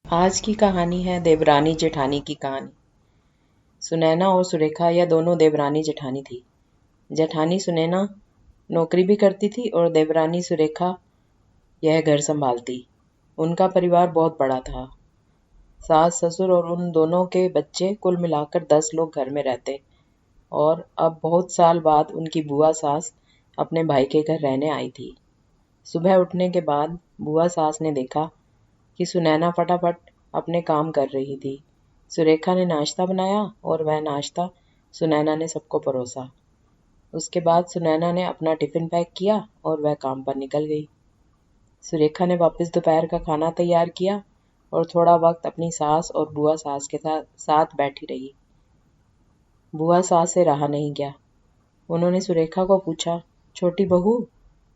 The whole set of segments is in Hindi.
आज की कहानी है देवरानी जेठानी की कहानी। सुनैना और सुरेखा यह दोनों देवरानी जेठानी थी। जेठानी सुनैना नौकरी भी करती थी और देवरानी सुरेखा यह घर संभालती। उनका परिवार बहुत बड़ा था। सास ससुर और उन दोनों के बच्चे कुल मिलाकर 10 लोग घर में रहते। और अब बहुत साल बाद उनकी बुआ सास अपने भाई के घर रहने आई थी। सुबह उठने के बाद बुआ सास ने देखा कि सुनैना फटाफट अपने काम कर रही थी। सुरेखा ने नाश्ता बनाया और वह नाश्ता सुनैना ने सबको परोसा। उसके बाद सुनैना ने अपना टिफिन पैक किया और वह काम पर निकल गई। सुरेखा ने वापस दोपहर का खाना तैयार किया और थोड़ा वक्त अपनी सास और बुआ सास के साथ बैठी रही। बुआ सास से रहा नहीं गया। उन्होंने सुरेखा को पूछा, छोटी बहू,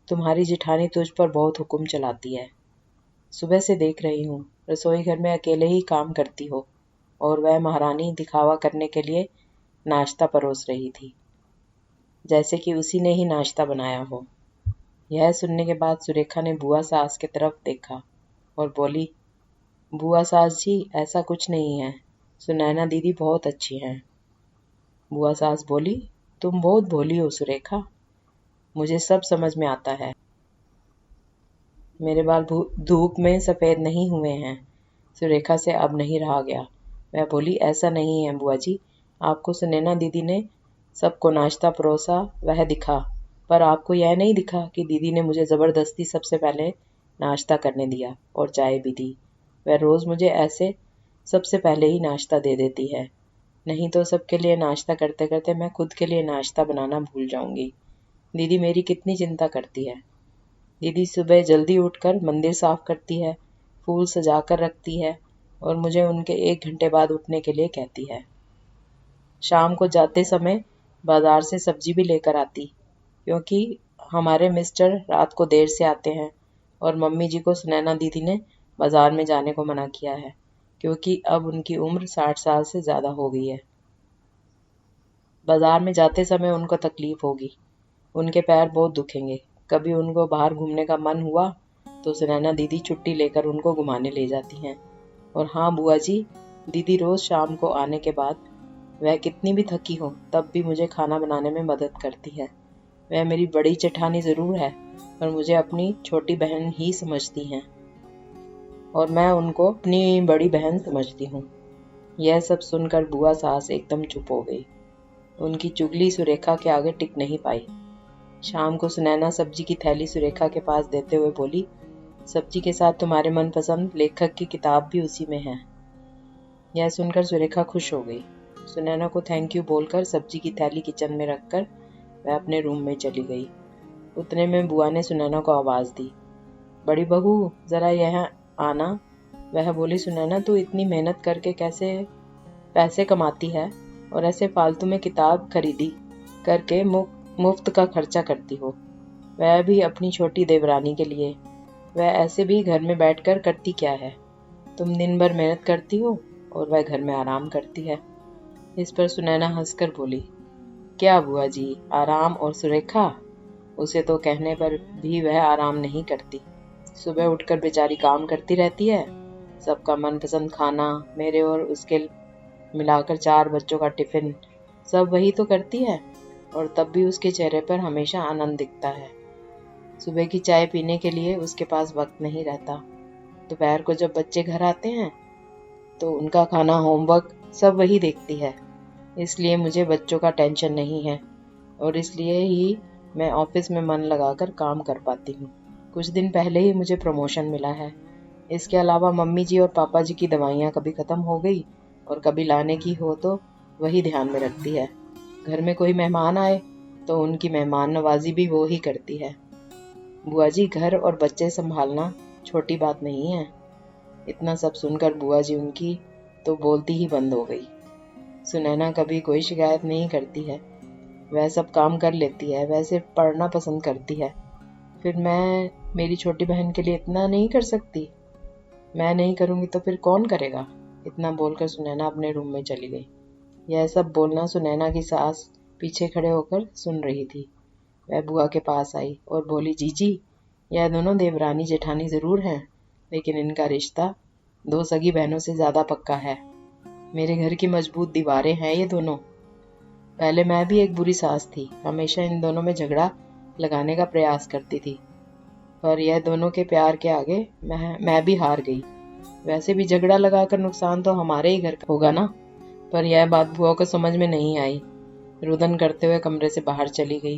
तुम्हारी जेठानी तुझ पर बहुत हुक्म चलाती है। सुबह से देख रही हूँ, रसोई घर में अकेले ही काम करती हो और वह महारानी दिखावा करने के लिए नाश्ता परोस रही थी, जैसे कि उसी ने ही नाश्ता बनाया हो। यह सुनने के बाद सुरेखा ने बुआ सास की तरफ देखा और बोली, बुआ सास जी, ऐसा कुछ नहीं है, सुनैना दीदी बहुत अच्छी हैं। बुआ सास बोली, तुम बहुत भोली हो सुरेखा, मुझे सब समझ में आता है। मेरे बाल धूप में सफ़ेद नहीं हुए हैं। सुरेखा से अब नहीं रहा गया। वह बोली, ऐसा नहीं है बुआ जी, आपको सुनैना दीदी ने सबको नाश्ता परोसा वह दिखा, पर आपको यह नहीं दिखा कि दीदी ने मुझे ज़बरदस्ती सबसे पहले नाश्ता करने दिया और चाय भी दी। वह रोज़ मुझे ऐसे सबसे पहले ही नाश्ता दे देती है, नहीं तो सबके लिए नाश्ता करते करते मैं खुद के लिए नाश्ता बनाना भूल जाऊंगी। दीदी मेरी कितनी चिंता करती है। दीदी सुबह जल्दी उठकर मंदिर साफ करती है, फूल सजा कर रखती है और मुझे उनके 1 घंटे बाद उठने के लिए कहती है। शाम को जाते समय बाजार से सब्जी भी लेकर आती, क्योंकि हमारे मिस्टर रात को देर से आते हैं और मम्मी जी को सुनैना दीदी ने बाजार में जाने को मना किया है, क्योंकि अब उनकी उम्र 60 साल से ज़्यादा हो गई है। बाजार में जाते समय उनको तकलीफ होगी, उनके पैर बहुत दुखेंगे। कभी उनको बाहर घूमने का मन हुआ तो सुनैना दीदी छुट्टी लेकर उनको घुमाने ले जाती हैं। और हाँ बुआ जी, दीदी रोज़ शाम को आने के बाद वह कितनी भी थकी हो तब भी मुझे खाना बनाने में मदद करती है। वह मेरी बड़ी जेठानी ज़रूर है, पर मुझे अपनी छोटी बहन ही समझती हैं और मैं उनको अपनी बड़ी बहन समझती हूँ। यह सब सुनकर बुआ सास एकदम चुप हो गई। उनकी चुगली सुरेखा के आगे टिक नहीं पाई। शाम को सुनैना सब्जी की थैली सुरेखा के पास देते हुए बोली, सब्जी के साथ तुम्हारे मनपसंद लेखक की किताब भी उसी में है। यह सुनकर सुरेखा खुश हो गई। सुनैना को थैंक यू बोलकर सब्जी की थैली किचन में रखकर वह अपने रूम में चली गई। उतने में बुआ ने सुनैना को आवाज़ दी, बड़ी बहू, ज़रा यहाँ आना। वह बोली, सुनैना तू इतनी मेहनत करके कैसे पैसे कमाती है और ऐसे फालतू में किताब खरीदी करके मुफ्त का खर्चा करती हो, वह भी अपनी छोटी देवरानी के लिए। वह ऐसे भी घर में बैठकर करती क्या है? तुम दिन भर मेहनत करती हो और वह घर में आराम करती है। इस पर सुनैना हंसकर बोली, क्या बुआ जी, आराम? और सुरेखा, उसे तो कहने पर भी वह आराम नहीं करती। सुबह उठकर बेचारी काम करती रहती है, सबका मनपसंद खाना, मेरे और उसके मिलाकर 4 बच्चों का टिफिन, सब वही तो करती है और तब भी उसके चेहरे पर हमेशा आनंद दिखता है। सुबह की चाय पीने के लिए उसके पास वक्त नहीं रहता। दोपहर को जब बच्चे घर आते हैं तो उनका खाना, होमवर्क सब वही देखती है। इसलिए मुझे बच्चों का टेंशन नहीं है और इसलिए ही मैं ऑफिस में मन लगाकर काम कर पाती हूँ। कुछ दिन पहले ही मुझे प्रमोशन मिला है। इसके अलावा मम्मी जी और पापा जी की दवाइयाँ कभी ख़त्म हो गई और कभी लाने की हो तो वही ध्यान में रखती है। घर में कोई मेहमान आए तो उनकी मेहमान नवाजी भी वो ही करती है। बुआ जी, घर और बच्चे संभालना छोटी बात नहीं है। इतना सब सुनकर बुआ जी उनकी तो बोलती ही बंद हो गई। सुनैना कभी कोई शिकायत नहीं करती है, वह सब काम कर लेती है, वह सिर्फ पढ़ना पसंद करती है। फिर मैं मेरी छोटी बहन के लिए इतना नहीं कर सकती? मैं नहीं करूँगी तो फिर कौन करेगा? इतना बोलकर सुनैना अपने रूम में चली गई। यह सब बोलना सुनैना की सास पीछे खड़े होकर सुन रही थी। वह बुआ के पास आई और बोली, जीजी, यह दोनों देवरानी जेठानी ज़रूर हैं, लेकिन इनका रिश्ता 2 सगी बहनों से ज्यादा पक्का है। मेरे घर की मजबूत दीवारें हैं ये दोनों। पहले मैं भी एक बुरी सास थी, हमेशा इन दोनों में झगड़ा लगाने का प्रयास करती थी, पर यह दोनों के प्यार के आगे मैं भी हार गई। वैसे भी झगड़ा लगाकर नुकसान तो हमारे ही घर का होगा ना। पर यह बात बुआ को समझ में नहीं आई। रुदन करते हुए कमरे से बाहर चली गई,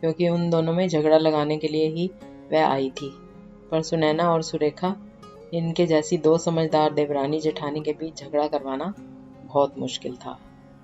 क्योंकि उन दोनों में झगड़ा लगाने के लिए ही वह आई थी। पर सुनैना और सुरेखा, इनके जैसी 2 समझदार देवरानी जेठानी के बीच झगड़ा करवाना बहुत मुश्किल था।